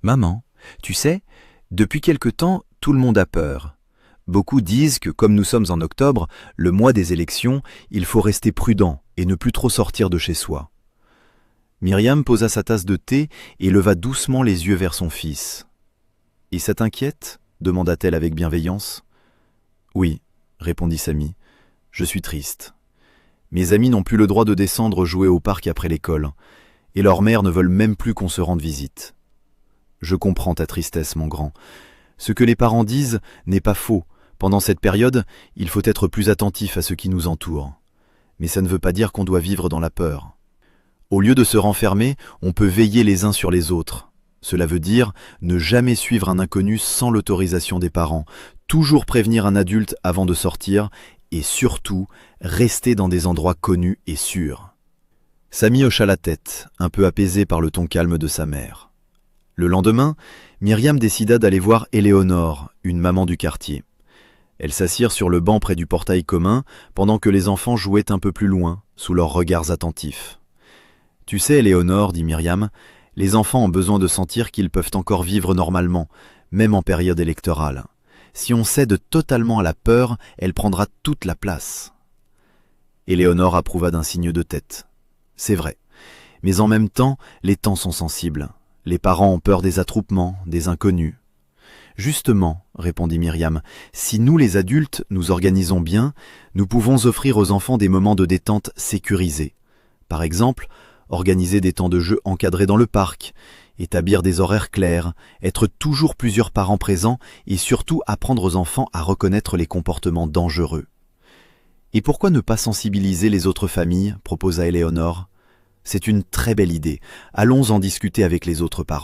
Maman, tu sais, depuis quelque temps, tout le monde a peur. Beaucoup disent que comme nous sommes en octobre, le mois des élections, il faut rester prudent et ne plus trop sortir de chez soi. Myriam posa sa tasse de thé et leva doucement les yeux vers son fils. « Et ça t'inquiète » demanda-t-elle avec bienveillance. « Oui, » répondit Samy, « je suis triste. Mes amis n'ont plus le droit de descendre jouer au parc après l'école, et leurs mères ne veulent même plus qu'on se rende visite. Je comprends ta tristesse, mon grand. Ce que les parents disent n'est pas faux. Pendant cette période, il faut être plus attentif à ce qui nous entoure. Mais ça ne veut pas dire qu'on doit vivre dans la peur. Au lieu de se renfermer, on peut veiller les uns sur les autres. Cela veut dire ne jamais suivre un inconnu sans l'autorisation des parents, toujours prévenir un adulte avant de sortir et surtout rester dans des endroits connus et sûrs. Samy hocha la tête, un peu apaisé par le ton calme de sa mère. Le lendemain, Myriam décida d'aller voir Éléonore, une maman du quartier. Elles s'assirent sur le banc près du portail commun, pendant que les enfants jouaient un peu plus loin, sous leurs regards attentifs. « Tu sais, Éléonore, dit Myriam, les enfants ont besoin de sentir qu'ils peuvent encore vivre normalement, même en période électorale. Si on cède totalement à la peur, elle prendra toute la place. » Éléonore approuva d'un signe de tête. « C'est vrai, mais en même temps, les temps sont sensibles. Les parents ont peur des attroupements, des inconnus. » « Justement, répondit Myriam, si nous les adultes nous organisons bien, nous pouvons offrir aux enfants des moments de détente sécurisés. Par exemple, organiser des temps de jeu encadrés dans le parc, établir des horaires clairs, être toujours plusieurs parents présents et surtout apprendre aux enfants à reconnaître les comportements dangereux. « Et pourquoi ne pas sensibiliser les autres familles ?» proposa Éléonore. « C'est une très belle idée. Allons en discuter avec les autres parents. »